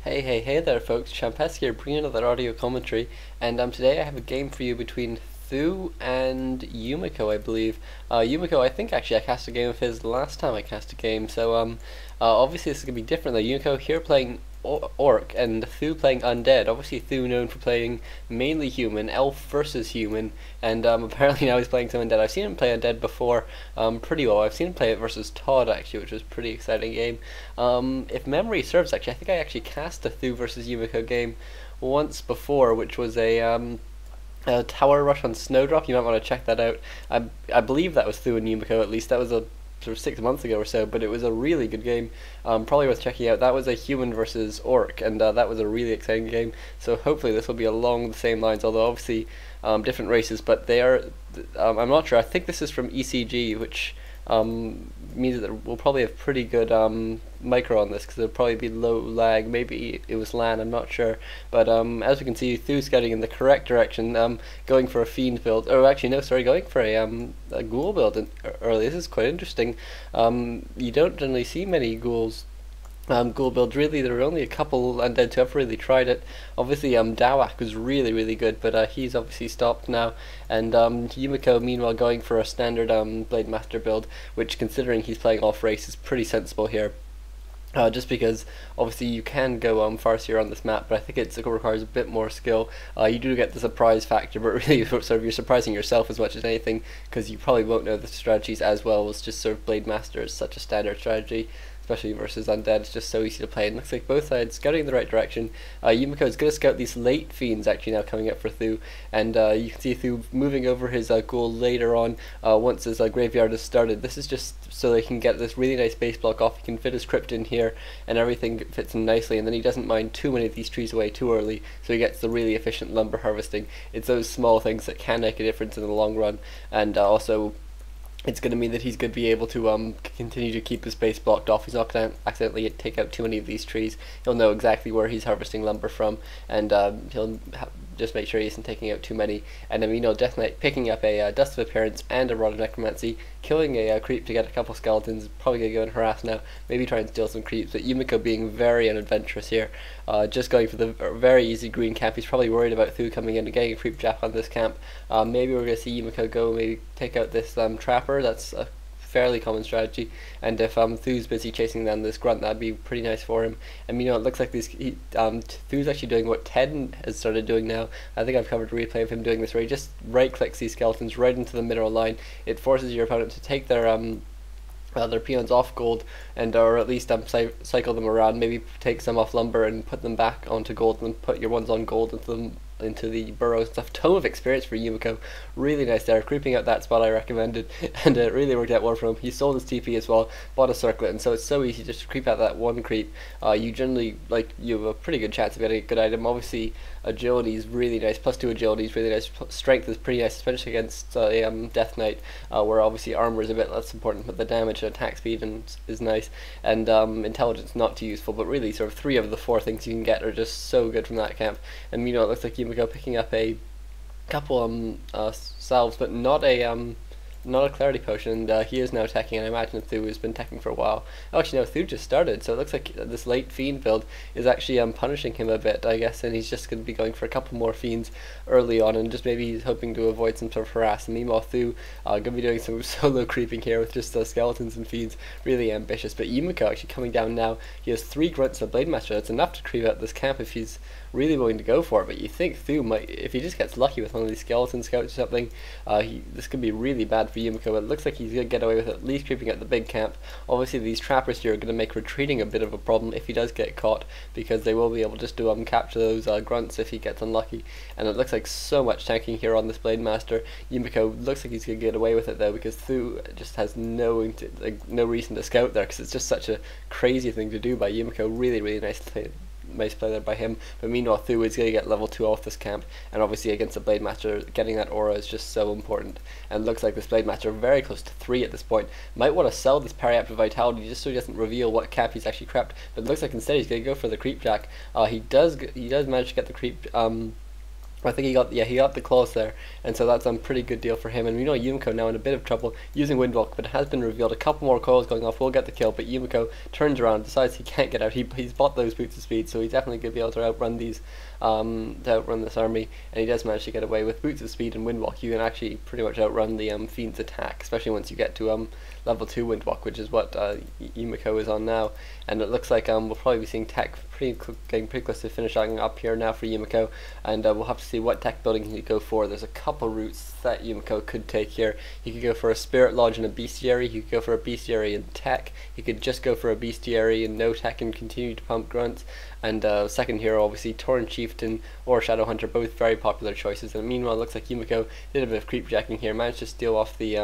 Hey there folks, Champes here bringing another audio commentary, and today I have a game for you between th000 and Yumiko, I believe. Yumiko, I think actually I cast a game of his last time I cast a game, so obviously this is going to be different though. Yumiko here playing Orc and th000 playing Undead. Obviously th000 known for playing mainly human, elf versus human, and apparently now he's playing some Undead. I've seen him play Undead before pretty well. I've seen him play it versus Todd actually, which was a pretty exciting game. If memory serves actually, I think I actually cast a th000 versus Yumiko game once before, which was a tower rush on Snowdrop. You might want to check that out. I believe that was th000 and Yumiko, at least. That was a sort of 6 months ago or so, but it was a really good game. Probably worth checking out. That was a human versus orc, and that was a really exciting game. So hopefully this will be along the same lines, although obviously different races, but they are, I'm not sure. I think this is from ECG, which means that we'll probably have pretty good micro on this, because there'll probably be low lag. Maybe it was LAN, I'm not sure, but as we can see, th000 scouting in the correct direction, going for a fiend build, oh actually no, sorry, going for a ghoul build early. This is quite interesting. You don't generally see many ghouls ghoul builds. Really, there are only a couple undead who have really tried it. Obviously Dawak was really good, but he's obviously stopped now, and Yumiko meanwhile going for a standard Blade Master build, which, considering he's playing off race, is pretty sensible here. Just because obviously you can go farsier on this map, but I think it requires a bit more skill. You do get the surprise factor, but really sort of you're surprising yourself as much as anything, because you probably won't know the strategies as well as just sort of Blade Master is such a standard strategy, especially versus Undead. It's just so easy to play, and looks like both sides scouting in the right direction. Yumiko is going to scout these late fiends actually now coming up for th000, and you can see th000 moving over his ghoul later on once his graveyard is started. This is just so they can get this really nice base block off. He can fit his crypt in here and everything fits in nicely, and then he doesn't mind too many of these trees away too early, so he gets the really efficient lumber harvesting. It's those small things that can make a difference in the long run, and also it's going to mean that he's going to be able to continue to keep his base blocked off. He's not going to accidentally take out too many of these trees. He'll know exactly where he's harvesting lumber from, and he'll just make sure he isn't taking out too many. And then, Death Knight picking up a Dust of Appearance and a Rod of Necromancy, killing a creep to get a couple skeletons. Probably going to go and harass now, maybe try and steal some creeps, but Yumiko being very unadventurous here, just going for the very easy green camp. He's probably worried about th000 coming in and getting a creep jap on this camp. Maybe we're going to see Yumiko go maybe take out this trapper. That's a fairly common strategy, and if th000's busy chasing down this grunt, that'd be pretty nice for him. And it looks like th000's actually doing what Ted has started doing now. I think I've covered a replay of him doing this, where he just right clicks these skeletons right into the middle line. It forces your opponent to take their peons off gold, and or at least cycle them around, maybe take some off lumber and put them back onto gold, and put your ones on gold into the burrows and stuff. Tome of experience for Yumiko, really nice there, creeping out that spot I recommended, and it really worked out well for him. He sold his TP as well, bought a circlet, and so it's so easy just to creep out that one creep. You generally, you have a pretty good chance of getting a good item. Obviously agility is really nice, +2 agility is really nice, strength is pretty nice, especially against Death Knight, where obviously armor is a bit less important, but the damage and attack speed is nice, and intelligence not too useful, but really sort of 3 of the 4 things you can get are just so good from that camp. And it looks like Yumiko picking up a couple salves, but not a clarity potion, and he is now attacking, and I imagine th000 has been attacking for a while. Oh, actually no, th000 just started, so it looks like this late fiend build is actually punishing him a bit, I guess, and he's just going to be going for a couple more fiends early on, and just maybe he's hoping to avoid some sort of harass. And meanwhile th000 going to be doing some solo creeping here with just skeletons and fiends, really ambitious. But Yumiko actually coming down now. He has 3 grunts of Blade Master. That's enough to creep out this camp if he's really willing to go for it, but you think th000 might, if he just gets lucky with one of these skeleton scouts or something, this could be really bad for Yumiko. It looks like he's going to get away with at least creeping out the big camp. Obviously these trappers here are going to make retreating a bit of a problem if he does get caught, because they will be able just to capture those grunts if he gets unlucky. And it looks like so much tanking here on this Blade Master. Yumiko looks like he's going to get away with it though, because th000 just has no reason to scout there, because it's just such a crazy thing to do by Yumiko. Really nice play there by him. But meanwhile th000 is going to get level 2 off this camp, and obviously against the Blade Master, getting that aura is just so important. And it looks like this Blade Master very close to 3 at this point. Might want to sell this Periaptive Vitality just so he doesn't reveal what cap he's actually crept, but it looks like instead he's going to go for the creep jack. He does manage to get the creep I think he got the claws there, and so that's a pretty good deal for him. And we know Yumiko now in a bit of trouble using Windwalk, but it has been revealed a couple more coils going off will get the kill. But Yumiko turns around, decides he can't get out. He's bought those boots of speed, so he's definitely going to be able to outrun this army. And he does manage to get away with boots of speed and Windwalk. You can actually pretty much outrun the Fiend's attack, especially once you get to level 2 Windwalk, which is what Yumiko is on now. And it looks like we'll probably be seeing tech getting pretty close to finishing up here now for Yumiko, and we'll have to see what tech building he could go for. There's a couple routes that Yumiko could take here. He could go for a Spirit Lodge and a Bestiary. He could go for a Bestiary and tech. He could just go for a Bestiary and no tech and continue to pump grunts. And second hero, obviously, Tauren Chieftain or Shadow Hunter, both very popular choices. And meanwhile, it looks like Yumiko did a bit of creep jacking here, managed to steal off the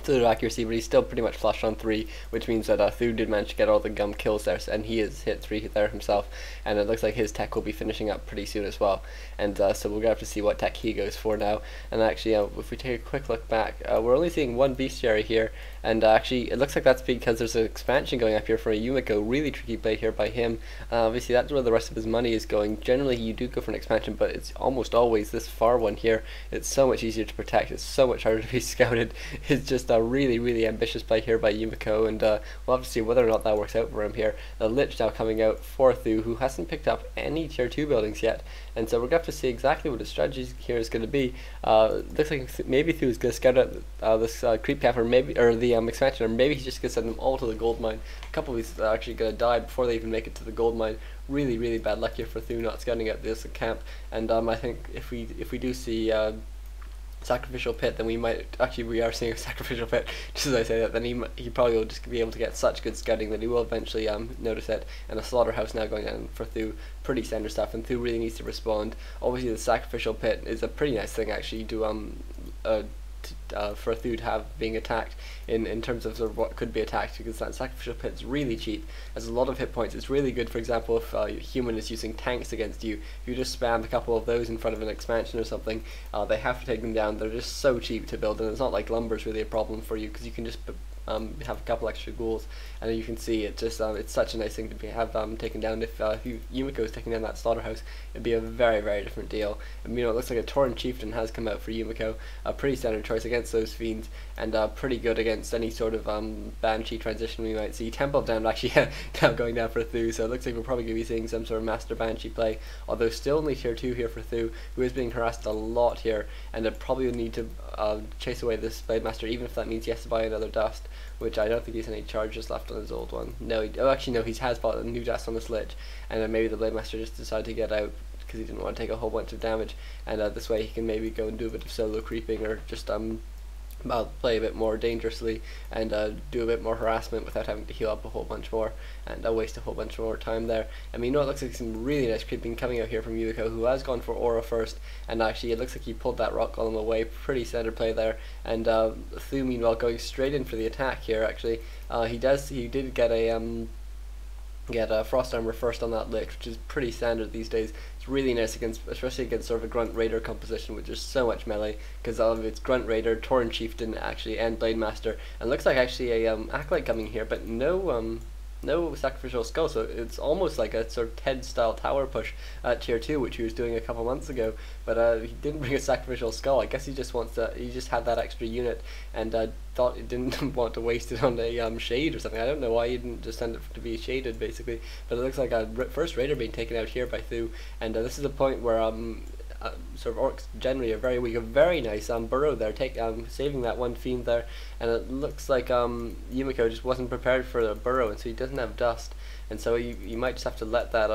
accuracy, but he's still pretty much flushed on 3, which means that th000 did manage to get all the kills there, and he has hit 3 there himself, and it looks like his tech will be finishing up pretty soon as well. And so we're going to have to see what tech he goes for now. And actually, if we take a quick look back, we're only seeing one Bestiary here, and actually it looks like that's because there's an expansion going up here for a Yumiko. Really tricky play here by him. Obviously that's where the rest of his money is going. Generally you do go for an expansion, but it's almost always this far one here. It's so much easier to protect, it's so much harder to be scouted. It's just a really ambitious play here by Yumiko, and we'll have to see whether or not that works out for him here. The Lich now coming out for th000, who hasn't picked up any tier 2 buildings yet, and so we're going to have to see exactly what his strategy here is going to be. Looks like maybe th000 is going to scout out this creep cap, or the expansion, or maybe he's just going to send them all to the gold mine. A couple of these are actually going to die before they even make it to the gold mine. Really bad luck here for th000 not scouting out this camp, and I think if we do see sacrificial pit, then we are seeing a sacrificial pit, just as I say that, then he probably will just be able to get such good scouting that he will eventually notice it. And a slaughterhouse now going on for th000, pretty standard stuff, and th000 really needs to respond. Obviously the sacrificial pit is a pretty nice thing actually to for th000 to have being attacked in terms of what could be attacked, because that sacrificial pit is really cheap, has a lot of hit points. It's really good, for example, if a human is using tanks against you. If you just spam a couple of those in front of an expansion or something, they have to take them down. They're just so cheap to build, and it's not like lumber is really a problem for you, because you can just have a couple extra ghouls, and you can see it just it's such a nice thing to have taken down. If Yumiko is taking down that slaughterhouse, it'd be a very different deal. And it looks like a Tauren Chieftain has come out for Yumiko, a pretty standard choice against those fiends, and pretty good against any sort of Banshee transition we might see. Temple of Damned actually now going down for th000, so it looks like we're probably going to be seeing some sort of Master Banshee play, although still only tier 2 here for th000, who is being harassed a lot here, and it probably would need to chase away this Blade Master, even if that means he has to buy another dust, which I don't think he has any charges left on his old one. No, actually no, he has bought a new dust on this Lich, and then maybe the Blade Master just decided to get out because he didn't want to take a whole bunch of damage, and this way he can maybe go and do a bit of solo creeping, or just play a bit more dangerously and do a bit more harassment without having to heal up a whole bunch more and waste a whole bunch more time there. And it looks like some really nice creeping coming out here from Yumiko, who has gone for Aura first, and actually it looks like he pulled that Rock Golem away. Pretty standard play there. And th000 meanwhile going straight in for the attack here. Actually he did get a Frost Armor first on that Lich, which is pretty standard these days. It's really nice especially against sort of a Grunt Raider composition, which is so much melee, because of its Grunt Raider, Tauren Chieftain actually, and Blade Master. And it looks like actually a Acolyte coming here, but no sacrificial skull, so it's almost like a sort of TED style tower push at tier 2, which he was doing a couple months ago, but he didn't bring a sacrificial skull. I guess he just had that extra unit, and thought he didn't want to waste it on a shade or something. I don't know why he didn't just send it to be shaded basically, but it looks like a first raider being taken out here by th000, and this is a point where sort of orcs generally are very weak. A very nice burrow there, saving that one fiend there, and it looks like Yumiko just wasn't prepared for the burrow, and so he doesn't have dust, and so you might just have to let that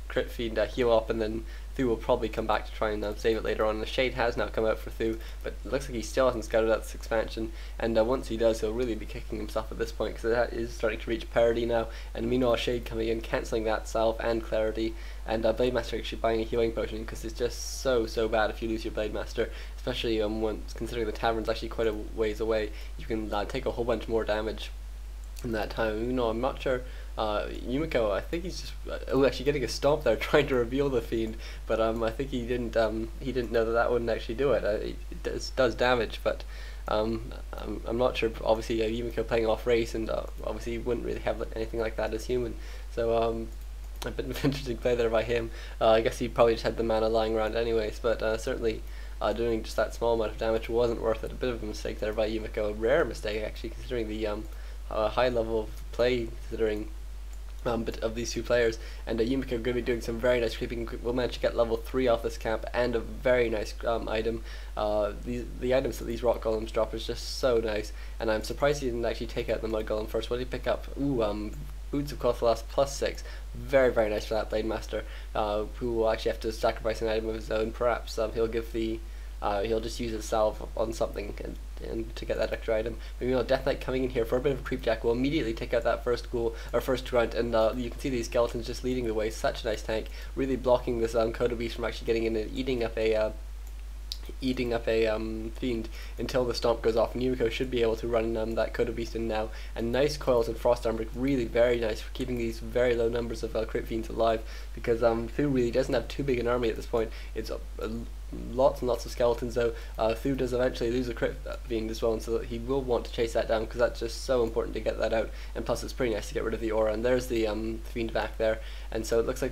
crit fiend heal up, and then th000 will probably come back to try and save it later on. The shade has now come out for th000, but it looks like he still hasn't scouted out this expansion, and once he does, he'll really be kicking himself at this point, because it is starting to reach parity now. And meanwhile, shade coming in, cancelling that salve and clarity, and Blade Master actually buying a healing potion, because it's just so bad if you lose your Blade Master, especially once considering the tavern's actually quite a ways away. You can take a whole bunch more damage in that time. I'm not sure. Yumiko, I think he's just actually getting a stomp there, trying to reveal the fiend, but I think he didn't know that wouldn't actually do it. It does damage, but I'm not sure. Obviously, Yumiko playing off race, and obviously he wouldn't really have anything like that as human. So a bit of an interesting play there by him. I guess he probably just had the mana lying around anyways, but certainly doing just that small amount of damage wasn't worth it. A bit of a mistake there by Yumiko, a rare mistake actually, considering the high level of play, considering but of these two players. And Yumiko going to be doing some very nice creeping. We'll manage to get level 3 off this camp, and a very nice item. The items that these rock golems drop is just so nice, and I'm surprised he didn't actually take out the mud golem first. What did he pick up? Ooh, Boots of Cothalas +6. Very, very nice for that Blade Master, who will actually have to sacrifice an item of his own. Perhaps he'll give the he'll just use his salve on something and to get that extra item. Maybe Death Knight coming in here for a bit of a creep jack will immediately take out that first ghoul or first grunt, and you can see these skeletons just leading the way. Such a nice tank, really blocking this Kodo Beast from actually getting in and eating up a fiend until the stomp goes off. And Yumiko should be able to run that Kodo Beast in now. And nice coils and frost armor, really very nice for keeping these very low numbers of crit fiends alive, because th000 really doesn't have too big an army at this point. It's lots and lots of skeletons, though. th000 does eventually lose a crit fiend as well, and so that he will want to chase that down, because that's just so important to get that out. And plus it's pretty nice to get rid of the aura. And there's the fiend back there, and so it looks like